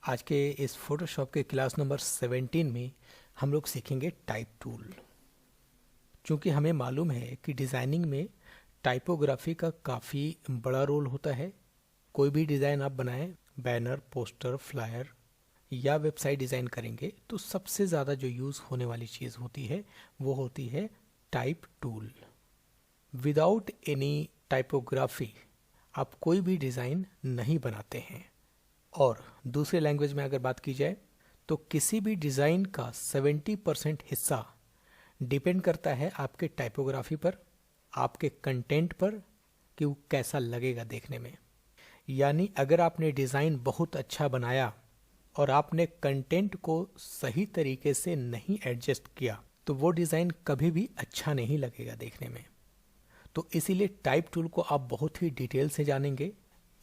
आज के इस फोटोशॉप के क्लास नंबर 17 में हम लोग सीखेंगे टाइप टूल। क्योंकि हमें मालूम है कि डिज़ाइनिंग में टाइपोग्राफी का काफ़ी बड़ा रोल होता है। कोई भी डिज़ाइन आप बनाएं, बैनर, पोस्टर, फ्लायर या वेबसाइट डिज़ाइन करेंगे तो सबसे ज़्यादा जो यूज़ होने वाली चीज़ होती है वो होती है type tool. Without any typography आप कोई भी डिज़ाइन नहीं बनाते हैं। और दूसरे लैंग्वेज में अगर बात की जाए तो किसी भी डिज़ाइन का 70% हिस्सा डिपेंड करता है आपके टाइपोग्राफी पर, आपके कंटेंट पर कि वो कैसा लगेगा देखने में। यानी अगर आपने डिज़ाइन बहुत अच्छा बनाया और आपने कंटेंट को सही तरीके से नहीं एडजस्ट किया तो वो डिज़ाइन कभी भी अच्छा नहीं लगेगा देखने में। तो इसीलिए टाइप टूल को आप बहुत ही डिटेल से जानेंगे।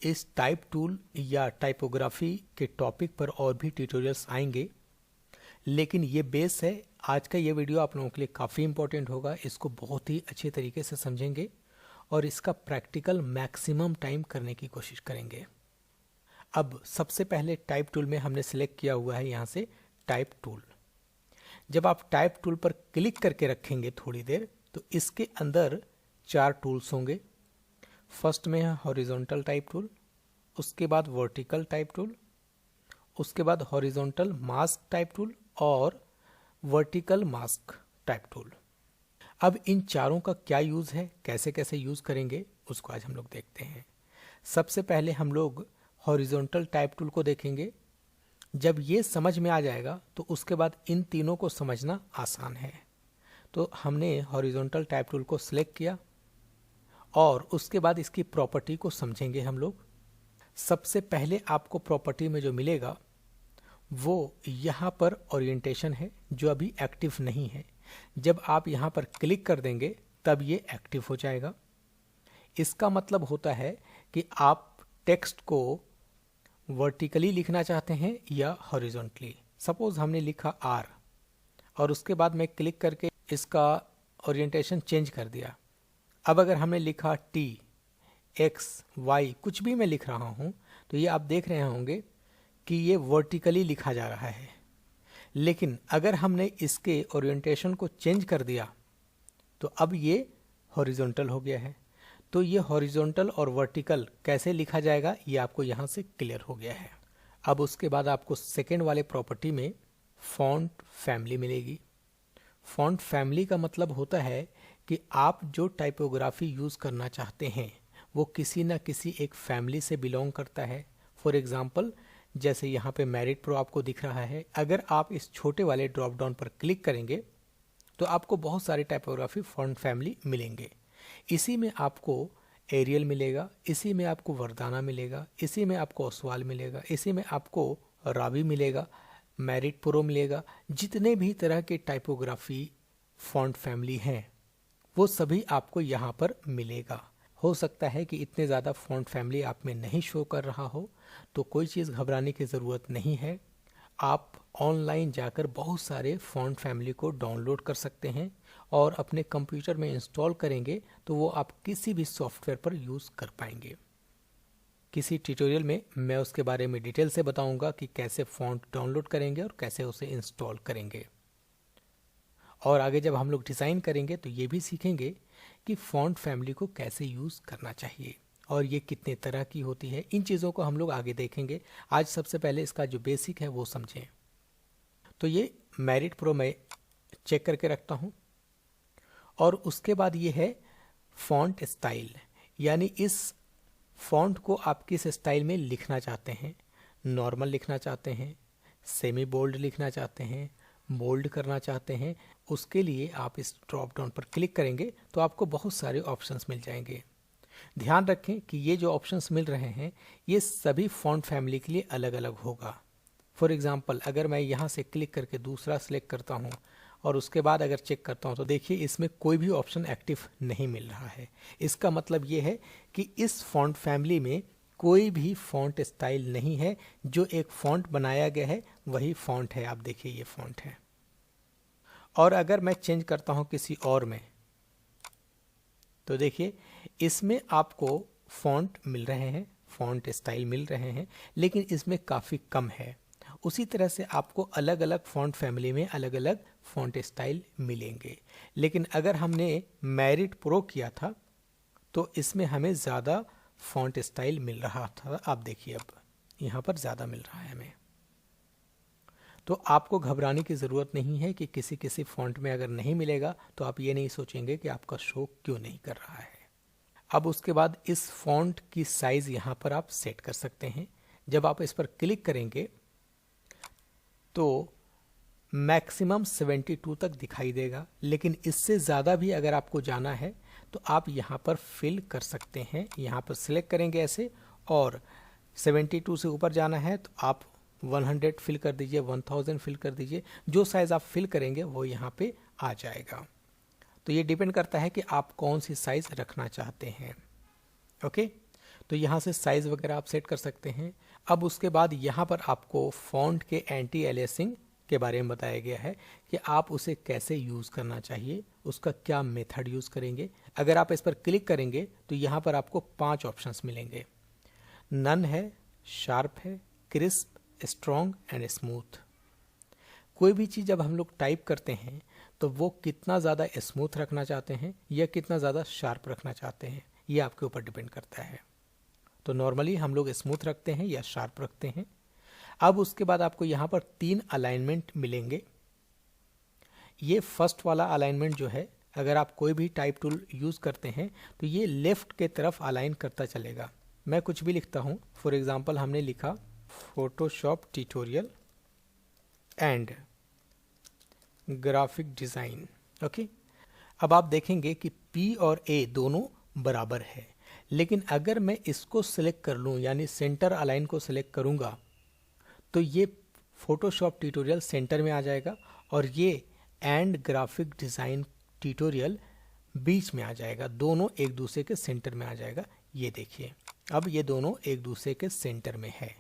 इस टाइप टूल या टाइपोग्राफी के टॉपिक पर और भी ट्यूटोरियल्स आएंगे, लेकिन ये बेस है। आज का ये वीडियो आप लोगों के लिए काफ़ी इंपॉर्टेंट होगा। इसको बहुत ही अच्छे तरीके से समझेंगे और इसका प्रैक्टिकल मैक्सिमम टाइम करने की कोशिश करेंगे। अब सबसे पहले टाइप टूल में हमने सिलेक्ट किया हुआ है यहाँ से टाइप टूल। जब आप टाइप टूल पर क्लिक करके रखेंगे थोड़ी देर तो इसके अंदर 4 टूल्स होंगे। फर्स्ट में है हॉरिजॉन्टल टाइप टूल, उसके बाद वर्टिकल टाइप टूल, उसके बाद हॉरिजॉन्टल मास्क टाइप टूल और वर्टिकल मास्क टाइप टूल। अब इन चारों का क्या यूज़ है, कैसे कैसे यूज़ करेंगे, उसको आज हम लोग देखते हैं। सबसे पहले हम लोग हॉरिजॉन्टल टाइप टूल को देखेंगे। जब ये समझ में आ जाएगा तो उसके बाद इन तीनों को समझना आसान है। तो हमने हॉरिजॉन्टल टाइप टूल को सिलेक्ट किया और उसके बाद इसकी प्रॉपर्टी को समझेंगे हम लोग। सबसे पहले आपको प्रॉपर्टी में जो मिलेगा वो यहाँ पर ओरिएंटेशन है जो अभी एक्टिव नहीं है। जब आप यहाँ पर क्लिक कर देंगे तब ये एक्टिव हो जाएगा। इसका मतलब होता है कि आप टेक्स्ट को वर्टिकली लिखना चाहते हैं या हॉरिजॉन्टली। सपोज हमने लिखा आर और उसके बाद मैं क्लिक करके इसका ओरिएंटेशन चेंज कर दिया। अब अगर हमने लिखा टी, एक्स, वाई, कुछ भी मैं लिख रहा हूँ तो ये आप देख रहे होंगे कि ये वर्टिकली लिखा जा रहा है। लेकिन अगर हमने इसके ओरिएंटेशन को चेंज कर दिया तो अब ये हॉरिजॉन्टल हो गया है। तो ये हॉरिजॉन्टल और वर्टिकल कैसे लिखा जाएगा ये आपको यहाँ से क्लियर हो गया है। अब उसके बाद आपको सेकेंड वाले प्रॉपर्टी में फॉन्ट फैमिली मिलेगी। फॉन्ट फैमिली का मतलब होता है कि आप जो टाइपोग्राफी यूज़ करना चाहते हैं वो किसी न किसी एक फैमिली से बिलोंग करता है। फॉर एग्जाम्पल जैसे यहाँ पे मैरिड प्रो आपको दिख रहा है। अगर आप इस छोटे वाले ड्रॉप डाउन पर क्लिक करेंगे तो आपको बहुत सारे टाइपोग्राफी फॉन्ट फैमिली मिलेंगे। इसी में आपको एरियल मिलेगा, इसी में आपको वर्दाना मिलेगा, इसी में आपको ओसवाल मिलेगा, इसी में आपको रावी मिलेगा, मैरिड प्रो मिलेगा। जितने भी तरह के टाइपोग्राफी फॉन्ट फैमिली हैं वो सभी आपको यहाँ पर मिलेगा। हो सकता है कि इतने ज़्यादा फॉन्ट फैमिली आप में नहीं शो कर रहा हो तो कोई चीज़ घबराने की ज़रूरत नहीं है। आप ऑनलाइन जाकर बहुत सारे फॉन्ट फैमिली को डाउनलोड कर सकते हैं और अपने कंप्यूटर में इंस्टॉल करेंगे तो वो आप किसी भी सॉफ्टवेयर पर यूज़ कर पाएंगे। किसी ट्यूटोरियल में मैं उसके बारे में डिटेल से बताऊंगा कि कैसे फॉन्ट डाउनलोड करेंगे और कैसे उसे इंस्टॉल करेंगे। और आगे जब हम लोग डिज़ाइन करेंगे तो ये भी सीखेंगे कि फॉन्ट फैमिली को कैसे यूज़ करना चाहिए और ये कितने तरह की होती है। इन चीज़ों को हम लोग आगे देखेंगे। आज सबसे पहले इसका जो बेसिक है वो समझें। तो ये मैरिड प्रो मैं चेक करके रखता हूँ और उसके बाद ये है फॉन्ट स्टाइल, यानी इस फॉन्ट को आप किस स्टाइल में लिखना चाहते हैं। नॉर्मल लिखना चाहते हैं, सेमी बोल्ड लिखना चाहते हैं, बोल्ड करना चाहते हैं। उसके लिए आप इस ड्रॉप डाउन पर क्लिक करेंगे तो आपको बहुत सारे ऑप्शंस मिल जाएंगे। ध्यान रखें कि ये जो ऑप्शंस मिल रहे हैं ये सभी फॉन्ट फैमिली के लिए अलग अलग होगा। फॉर एग्जांपल अगर मैं यहाँ से क्लिक करके दूसरा सिलेक्ट करता हूँ और उसके बाद अगर चेक करता हूँ तो देखिए इसमें कोई भी ऑप्शन एक्टिव नहीं मिल रहा है। इसका मतलब ये है कि इस फॉन्ट फैमिली में कोई भी फॉन्ट स्टाइल नहीं है। जो एक फॉन्ट बनाया गया है वही फॉन्ट है। आप देखिए ये फॉन्ट है। और अगर मैं चेंज करता हूँ किसी और में तो देखिए इसमें आपको फॉन्ट मिल रहे हैं, फॉन्ट स्टाइल मिल रहे हैं, लेकिन इसमें काफ़ी कम है। उसी तरह से आपको अलग अलग फॉन्ट फैमिली में अलग अलग फॉन्ट स्टाइल मिलेंगे। लेकिन अगर हमने मैरिट प्रो किया था तो इसमें हमें ज़्यादा फॉन्ट स्टाइल मिल रहा था। आप देखिए अब यहाँ पर ज़्यादा मिल रहा है हमें। तो आपको घबराने की ज़रूरत नहीं है कि किसी किसी फॉन्ट में अगर नहीं मिलेगा तो आप ये नहीं सोचेंगे कि आपका शो क्यों नहीं कर रहा है। अब उसके बाद इस फॉन्ट की साइज़ यहाँ पर आप सेट कर सकते हैं। जब आप इस पर क्लिक करेंगे तो मैक्सिमम 72 तक दिखाई देगा, लेकिन इससे ज़्यादा भी अगर आपको जाना है तो आप यहाँ पर फिल कर सकते हैं। यहाँ पर सिलेक्ट करेंगे ऐसे, और 72 से ऊपर जाना है तो आप 100 फिल कर दीजिए, 1000 फिल कर दीजिए। जो साइज़ आप फिल करेंगे वो यहाँ पे आ जाएगा। तो ये डिपेंड करता है कि आप कौन सी साइज़ रखना चाहते हैं। ओके, तो यहाँ से साइज़ वगैरह आप सेट कर सकते हैं। अब उसके बाद यहाँ पर आपको फॉन्ट के एंटी एलियासिंग के बारे में बताया गया है कि आप उसे कैसे यूज़ करना चाहिए, उसका क्या मेथड यूज़ करेंगे। अगर आप इस पर क्लिक करेंगे तो यहाँ पर आपको 5 ऑप्शंस मिलेंगे। नन है, शार्प है, क्रिस्प, स्ट्रॉन्ग एंड स्मूथ। कोई भी चीज़ जब हम लोग टाइप करते हैं तो वो कितना ज़्यादा स्मूथ रखना चाहते हैं या कितना ज़्यादा शार्प रखना चाहते हैं, ये आपके ऊपर डिपेंड करता है। तो नॉर्मली हम लोग स्मूथ रखते हैं या शार्प रखते हैं। अब उसके बाद आपको यहाँ पर 3 अलाइनमेंट मिलेंगे। ये फर्स्ट वाला अलाइनमेंट जो है, अगर आप कोई भी टाइप टूल यूज़ करते हैं तो ये लेफ्ट के तरफ अलाइन करता चलेगा। मैं कुछ भी लिखता हूँ, फॉर एग्जांपल हमने लिखा Photoshop tutorial and graphic design. Okay, अब आप देखेंगे कि P और A दोनों बराबर है, लेकिन अगर मैं इसको सिलेक्ट कर लूँ यानी सेंटर अलाइन को सिलेक्ट करूँगा तो ये फोटोशॉप ट्यूटोरियल सेंटर में आ जाएगा और ये एंड ग्राफिक डिज़ाइन ट्यूटोरियल बीच में आ जाएगा। दोनों एक दूसरे के सेंटर में आ जाएगा। ये देखिए, अब ये दोनों एक दूसरे के सेंटर में है।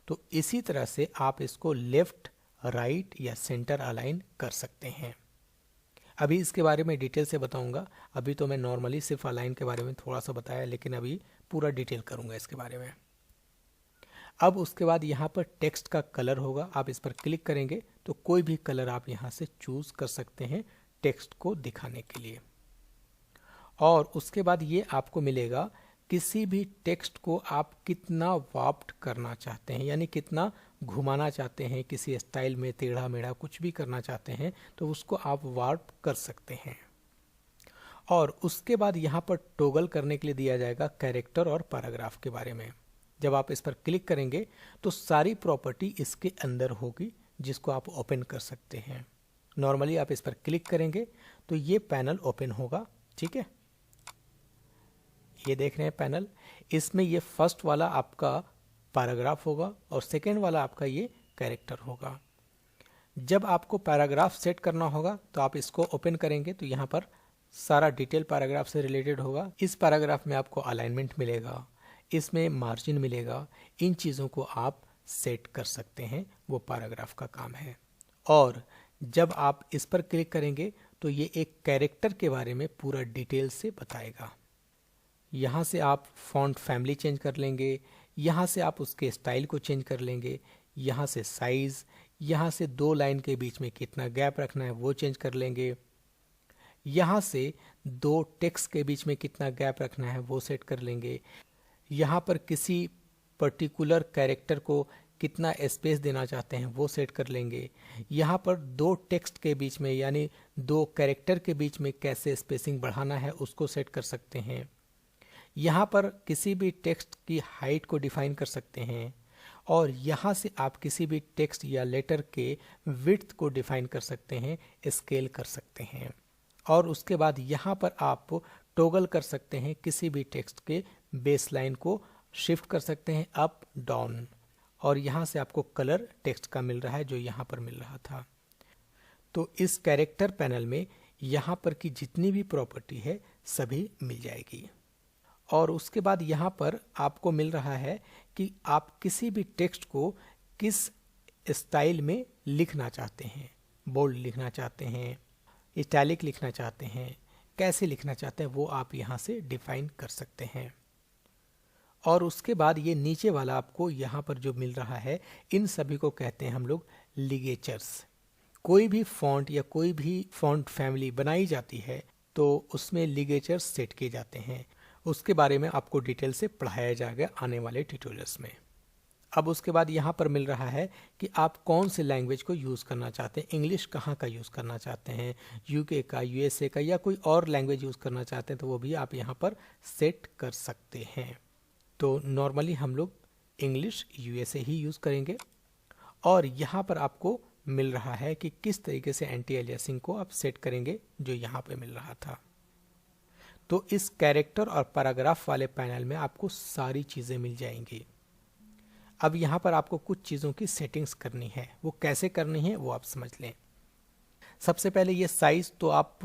तो इसी तरह से आप इसको लेफ्ट, राइट या सेंटर अलाइन कर सकते हैं। अभी इसके बारे में डिटेल से बताऊंगा। अभी तो मैं नॉर्मली सिर्फ अलाइन के बारे में थोड़ा सा बताया, लेकिन अभी पूरा डिटेल करूंगा इसके बारे में। अब उसके बाद यहाँ पर टेक्स्ट का कलर होगा। आप इस पर क्लिक करेंगे तो कोई भी कलर आप यहाँ से चूज कर सकते हैं टेक्स्ट को दिखाने के लिए। और उसके बाद ये आपको मिलेगा किसी भी टेक्स्ट को आप कितना वार्प्ड करना चाहते हैं, यानी कितना घुमाना चाहते हैं, किसी स्टाइल में टेढ़ा मेढ़ा कुछ भी करना चाहते हैं तो उसको आप वार्प कर सकते हैं। और उसके बाद यहाँ पर टॉगल करने के लिए दिया जाएगा कैरेक्टर और पैराग्राफ के बारे में। जब आप इस पर क्लिक करेंगे तो सारी प्रॉपर्टी इसके अंदर होगी जिसको आप ओपन कर सकते हैं। नॉर्मली आप इस पर क्लिक करेंगे तो ये पैनल ओपन होगा। ठीक है, ये देख रहे हैं पैनल। इसमें ये फर्स्ट वाला आपका पैराग्राफ होगा और सेकेंड वाला आपका ये कैरेक्टर होगा। जब आपको पैराग्राफ सेट करना होगा तो आप इसको ओपन करेंगे तो यहाँ पर सारा डिटेल पैराग्राफ से रिलेटेड होगा। इस पैराग्राफ में आपको अलाइनमेंट मिलेगा, इसमें मार्जिन मिलेगा। इन चीज़ों को आप सेट कर सकते हैं, वो पैराग्राफ का काम है। और जब आप इस पर क्लिक करेंगे तो ये एक कैरेक्टर के बारे में पूरा डिटेल से बताएगा। यहाँ से आप फॉन्ट फैमिली चेंज कर लेंगे, यहाँ से आप उसके स्टाइल को चेंज कर लेंगे, यहाँ से साइज़, यहाँ से 2 लाइन के बीच में कितना गैप रखना है वो चेंज कर लेंगे, यहाँ से 2 टेक्स्ट के बीच में कितना गैप रखना है वो सेट कर लेंगे, यहाँ पर किसी पर्टिकुलर कैरेक्टर को कितना स्पेस देना चाहते हैं वो सेट कर लेंगे, यहाँ पर 2 टेक्स्ट के बीच में यानी 2 कैरेक्टर के बीच में कैसे स्पेसिंग बढ़ाना है उसको सेट कर सकते हैं, यहाँ पर किसी भी टेक्स्ट की हाइट को डिफाइन कर सकते हैं, और यहाँ से आप किसी भी टेक्स्ट या लेटर के विड्थ को डिफाइन कर सकते हैं, स्केल कर सकते हैं। और उसके बाद यहाँ पर आप टॉगल कर सकते हैं, किसी भी टेक्स्ट के बेस लाइन को शिफ्ट कर सकते हैं अप डाउन। और यहाँ से आपको कलर टेक्स्ट का मिल रहा है जो यहाँ पर मिल रहा था। तो इस कैरेक्टर पैनल में यहाँ पर की जितनी भी प्रॉपर्टी है सभी मिल जाएगी। और उसके बाद यहाँ पर आपको मिल रहा है कि आप किसी भी टेक्स्ट को किस स्टाइल में लिखना चाहते हैं, बोल्ड लिखना चाहते हैं, इटैलिक लिखना चाहते हैं, कैसे लिखना चाहते हैं वो आप यहाँ से डिफाइन कर सकते हैं। और उसके बाद ये नीचे वाला आपको यहाँ पर जो मिल रहा है, इन सभी को कहते हैं हम लोग लिगेचर्स। कोई भी फॉन्ट या कोई भी फॉन्ट फैमिली बनाई जाती है तो उसमें लिगेचर्स सेट किए जाते हैं। उसके बारे में आपको डिटेल से पढ़ाया जाएगा आने वाले ट्यूटोरियल्स में। अब उसके बाद यहाँ पर मिल रहा है कि आप कौन से लैंग्वेज को यूज़ करना चाहते हैं, इंग्लिश कहाँ का यूज़ करना चाहते हैं, यूके का, यूएसए का, या कोई और लैंग्वेज यूज़ करना चाहते हैं तो वो भी आप यहाँ पर सेट कर सकते हैं। तो नॉर्मली हम लोग इंग्लिश यूएसए ही यूज़ करेंगे। और यहाँ पर आपको मिल रहा है कि किस तरीके से एंटी एलियासिंग को आप सेट करेंगे, जो यहाँ पे मिल रहा था। तो इस कैरेक्टर और पैराग्राफ वाले पैनल में आपको सारी चीज़ें मिल जाएंगी। अब यहाँ पर आपको कुछ चीज़ों की सेटिंग्स करनी है, वो कैसे करनी है वो आप समझ लें। सबसे पहले ये साइज़ तो आप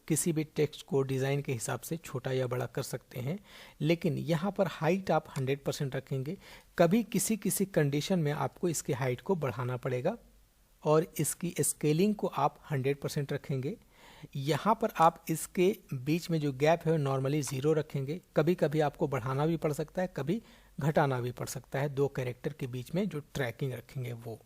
किसी भी टेक्स्ट को डिज़ाइन के हिसाब से छोटा या बड़ा कर सकते हैं, लेकिन यहाँ पर हाइट आप 100% रखेंगे। कभी किसी किसी कंडीशन में आपको इसकी हाइट को बढ़ाना पड़ेगा और इसकी स्केलिंग को आप 100% रखेंगे। यहाँ पर आप इसके बीच में जो गैप है नॉर्मली 0 रखेंगे। कभी कभी आपको बढ़ाना भी पड़ सकता है, कभी घटाना भी पड़ सकता है, दो कैरेक्टर के बीच में जो ट्रैकिंग रखेंगे वो।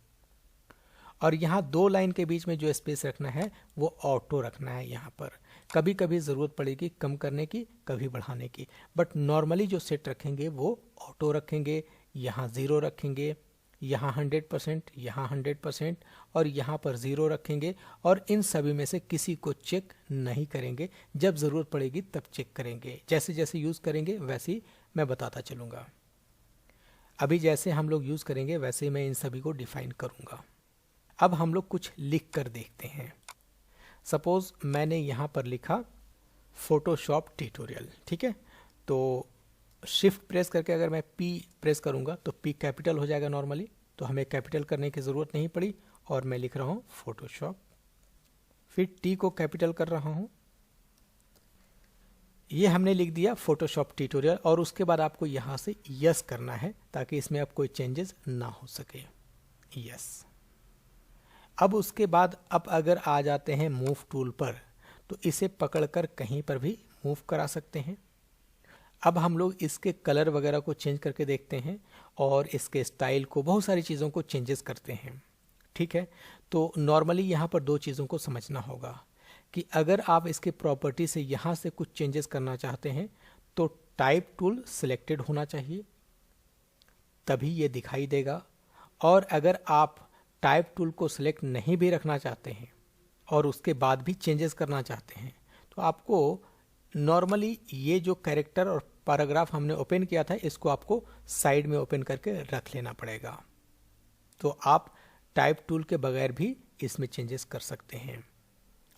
और यहाँ दो लाइन के बीच में जो स्पेस रखना है वो ऑटो रखना है। यहाँ पर कभी कभी ज़रूरत पड़ेगी कम करने की, कभी बढ़ाने की, बट नॉर्मली जो सेट रखेंगे वो ऑटो रखेंगे। यहाँ 0 रखेंगे, यहाँ 100%, यहाँ 100% और यहाँ पर 0 रखेंगे। और इन सभी में से किसी को चेक नहीं करेंगे, जब ज़रूरत पड़ेगी तब चेक करेंगे। जैसे जैसे यूज़ करेंगे वैसे ही मैं बताता चलूँगा। अभी जैसे हम लोग यूज़ करेंगे वैसे ही मैं इन सभी को डिफाइन करूँगा। अब हम लोग कुछ लिख कर देखते हैं। सपोज़ मैंने यहाँ पर लिखा फोटोशॉप ट्यूटोरियल, ठीक है। तो शिफ्ट प्रेस करके अगर मैं पी प्रेस करूँगा तो पी कैपिटल हो जाएगा नॉर्मली, तो हमें कैपिटल करने की ज़रूरत नहीं पड़ी। और मैं लिख रहा हूँ फोटोशॉप, फिर टी को कैपिटल कर रहा हूँ। ये हमने लिख दिया फोटोशॉप ट्यूटोरियल। और उसके बाद आपको यहाँ से यस करना है ताकि इसमें अब कोई चेंजेस ना हो सके। यस। अब उसके बाद अब अगर आ जाते हैं मूव टूल पर, तो इसे पकड़कर कहीं पर भी मूव करा सकते हैं। अब हम लोग इसके कलर वगैरह को चेंज करके देखते हैं और इसके स्टाइल को, बहुत सारी चीज़ों को चेंजेस करते हैं, ठीक है। तो नॉर्मली यहाँ पर दो चीज़ों को समझना होगा कि अगर आप इसके प्रॉपर्टी से यहाँ से कुछ चेंजेस करना चाहते हैं तो टाइप टूल सिलेक्टेड होना चाहिए, तभी ये दिखाई देगा। और अगर आप टाइप टूल को सिलेक्ट नहीं भी रखना चाहते हैं और उसके बाद भी चेंजेस करना चाहते हैं तो आपको नॉर्मली ये जो कैरेक्टर और पैराग्राफ हमने ओपन किया था इसको आपको साइड में ओपन करके रख लेना पड़ेगा। तो आप टाइप टूल के बगैर भी इसमें चेंजेस कर सकते हैं।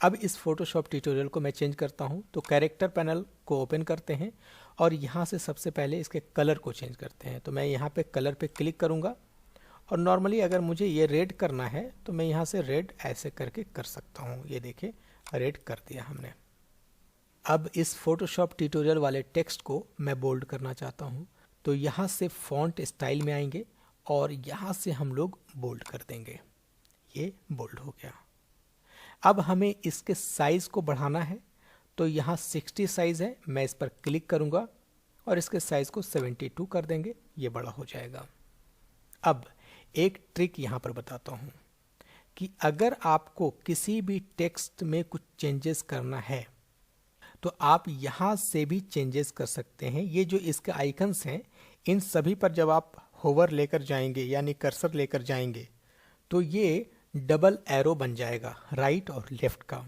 अब इस फोटोशॉप ट्यूटोरियल को मैं चेंज करता हूं, तो कैरेक्टर पैनल को ओपन करते हैं और यहाँ से सबसे पहले इसके कलर को चेंज करते हैं। तो मैं यहाँ पे कलर पे क्लिक करूँगा और नॉर्मली अगर मुझे ये रेड करना है तो मैं यहाँ से रेड ऐसे करके कर सकता हूँ। ये देखिए रेड कर दिया हमने। अब इस फोटोशॉप ट्यूटोरियल वाले टेक्स्ट को मैं बोल्ड करना चाहता हूँ, तो यहाँ से फॉन्ट स्टाइल में आएंगे और यहाँ से हम लोग बोल्ड कर देंगे। ये बोल्ड हो गया। अब हमें इसके साइज को बढ़ाना है, तो यहाँ 60 साइज है, मैं इस पर क्लिक करूँगा और इसके साइज को 72 कर देंगे, ये बड़ा हो जाएगा। अब एक ट्रिक यहाँ पर बताता हूँ कि अगर आपको किसी भी टेक्स्ट में कुछ चेंजेस करना है तो आप यहाँ से भी चेंजेस कर सकते हैं। ये जो इसके आइकन्स हैं इन सभी पर जब आप होवर लेकर जाएंगे यानी कर्सर लेकर जाएंगे तो ये डबल एरो बन जाएगा राइट और लेफ्ट का।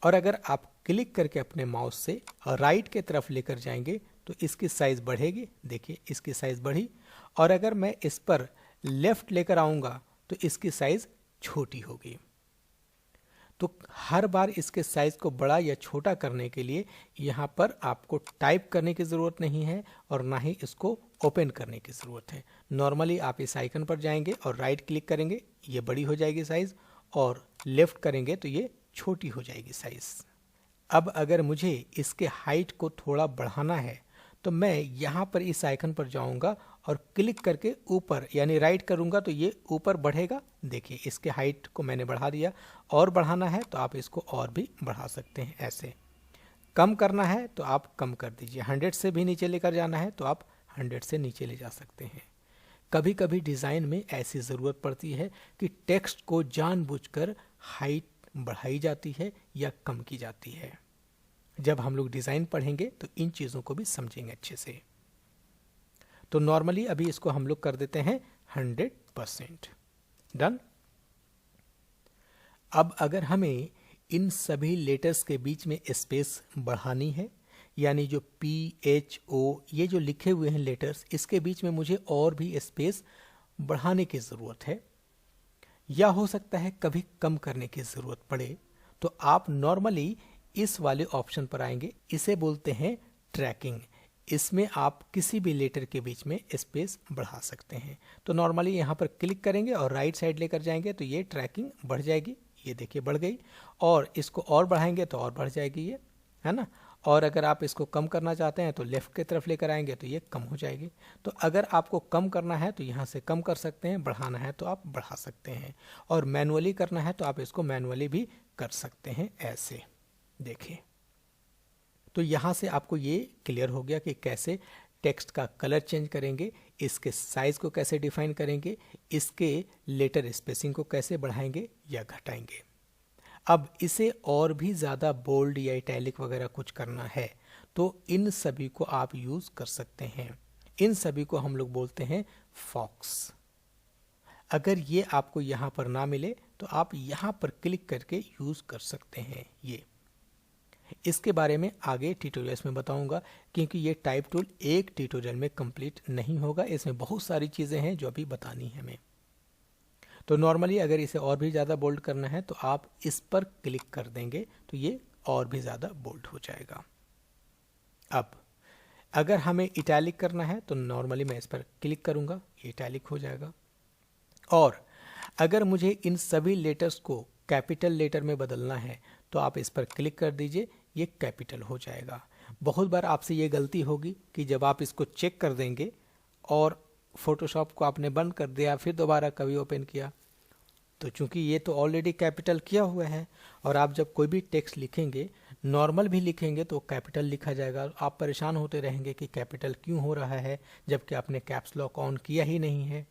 और अगर आप क्लिक करके अपने माउस से राइट के तरफ लेकर जाएंगे तो इसकी साइज बढ़ेगी। देखिए इसकी साइज बढ़ी। और अगर मैं इस पर लेफ्ट लेकर आऊँगा तो इसकी साइज छोटी होगी। तो हर बार इसके साइज को बड़ा या छोटा करने के लिए यहाँ पर आपको टाइप करने की ज़रूरत नहीं है और ना ही इसको ओपन करने की ज़रूरत है। नॉर्मली आप इस आइकन पर जाएंगे और राइट क्लिक करेंगे, ये बड़ी हो जाएगी साइज़, और लेफ़्ट करेंगे तो ये छोटी हो जाएगी साइज़। अब अगर मुझे इसके हाइट को थोड़ा बढ़ाना है तो मैं यहाँ पर इस आइकन पर जाऊँगा और क्लिक करके ऊपर यानी राइट करूँगा तो ये ऊपर बढ़ेगा। देखिए इसके हाइट को मैंने बढ़ा दिया। और बढ़ाना है तो आप इसको और भी बढ़ा सकते हैं। ऐसे कम करना है तो आप कम कर दीजिए, 100 से भी नीचे लेकर जाना है तो आप 100 से नीचे ले जा सकते हैं। कभी कभी डिज़ाइन में ऐसी ज़रूरत पड़ती है कि टेक्स्ट को जानबूझकर हाइट बढ़ाई जाती है या कम की जाती है। जब हम लोग डिज़ाइन पढ़ेंगे तो इन चीज़ों को भी समझेंगे अच्छे से। तो नॉर्मली अभी इसको हम लोग कर देते हैं 100%। डन। अब अगर हमें इन सभी लेटर्स के बीच में स्पेस बढ़ानी है, यानी जो P, H, O ये जो लिखे हुए हैं लेटर्स, इसके बीच में मुझे और भी स्पेस बढ़ाने की ज़रूरत है, या हो सकता है कभी कम करने की ज़रूरत पड़े, तो आप नॉर्मली इस वाले ऑप्शन पर आएंगे। इसे बोलते हैं ट्रैकिंग। इसमें आप किसी भी लेटर के बीच में स्पेस बढ़ा सकते हैं। तो नॉर्मली यहाँ पर क्लिक करेंगे और राइट साइड लेकर जाएंगे तो ये ट्रैकिंग बढ़ जाएगी। ये देखिए बढ़ गई। और इसको और बढ़ाएंगे तो और बढ़ जाएगी, ये है ना। और अगर आप इसको कम करना चाहते हैं तो लेफ्ट की तरफ लेकर आएंगे तो ये कम हो जाएगी। तो अगर आपको कम करना है तो यहाँ से कम कर सकते हैं, बढ़ाना है तो आप बढ़ा सकते हैं, और मैनुअली करना है तो आप इसको मैनुअली भी कर सकते हैं। ऐसे देखिए, तो यहाँ से आपको ये क्लियर हो गया कि कैसे टेक्स्ट का कलर चेंज करेंगे, इसके साइज को कैसे डिफाइन करेंगे, इसके लेटर स्पेसिंग को कैसे बढ़ाएंगे या घटाएंगे। अब इसे और भी ज़्यादा बोल्ड या इटैलिक वगैरह कुछ करना है तो इन सभी को आप यूज़ कर सकते हैं। इन सभी को हम लोग बोलते हैं फॉक्स। अगर ये आपको यहाँ पर ना मिले तो आप यहाँ पर क्लिक करके यूज़ कर सकते हैं। ये इसके बारे में आगे ट्यूटोरियल्स में बताऊंगा, क्योंकि ये टाइप टूल एक ट्यूटोरियल में कंप्लीट नहीं होगा। इसमें बहुत सारी चीज़ें हैं जो अभी बतानी है हमें। तो नॉर्मली अगर इसे और भी ज़्यादा बोल्ड करना है तो आप इस पर क्लिक कर देंगे तो ये और भी ज़्यादा बोल्ड हो जाएगा। अब अगर हमें इटैलिक करना है तो नॉर्मली मैं इस पर क्लिक करूँगा, ये इटैलिक हो जाएगा। और अगर मुझे इन सभी लेटर्स को कैपिटल लेटर में बदलना है तो आप इस पर क्लिक कर दीजिए, ये कैपिटल हो जाएगा। बहुत बार आपसे ये गलती होगी कि जब आप इसको चेक कर देंगे और फोटोशॉप को आपने बंद कर दिया, फिर दोबारा कभी ओपन किया, तो चूंकि ये तो ऑलरेडी कैपिटल किया हुआ है, और आप जब कोई भी टेक्स्ट लिखेंगे, नॉर्मल भी लिखेंगे तो कैपिटल लिखा जाएगा। आप परेशान होते रहेंगे कि कैपिटल क्यों हो रहा है जबकि आपने कैप्स लॉक ऑन किया ही नहीं है।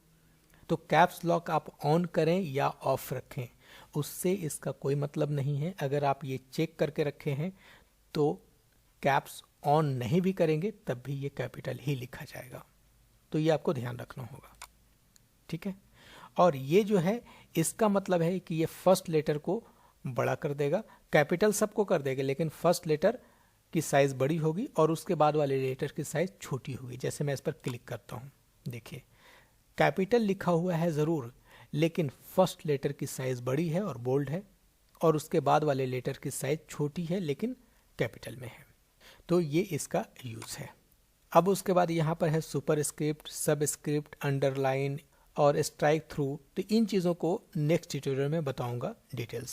तो कैप्स लॉक आप ऑन करें या ऑफ रखें, उससे इसका कोई मतलब नहीं है। अगर आप ये चेक करके रखे हैं तो कैप्स ऑन नहीं भी करेंगे तब भी ये कैपिटल ही लिखा जाएगा। तो ये आपको ध्यान रखना होगा, ठीक है। और ये जो है इसका मतलब है कि ये फर्स्ट लेटर को बड़ा कर देगा, कैपिटल सबको कर देगा, लेकिन फर्स्ट लेटर की साइज बड़ी होगी और उसके बाद वाले लेटर की साइज छोटी होगी। जैसे मैं इस पर क्लिक करता हूँ, देखिए कैपिटल लिखा हुआ है ज़रूर, लेकिन फर्स्ट लेटर की साइज बड़ी है और बोल्ड है, और उसके बाद वाले लेटर की साइज छोटी है लेकिन कैपिटल में है। तो ये इसका यूज़ है। अब उसके बाद यहाँ पर है सुपर स्क्रिप्ट, सब स्क्रिप्ट, अंडरलाइन और स्ट्राइक थ्रू। तो इन चीज़ों को नेक्स्ट ट्यूटोरियल में बताऊंगा डिटेल्स।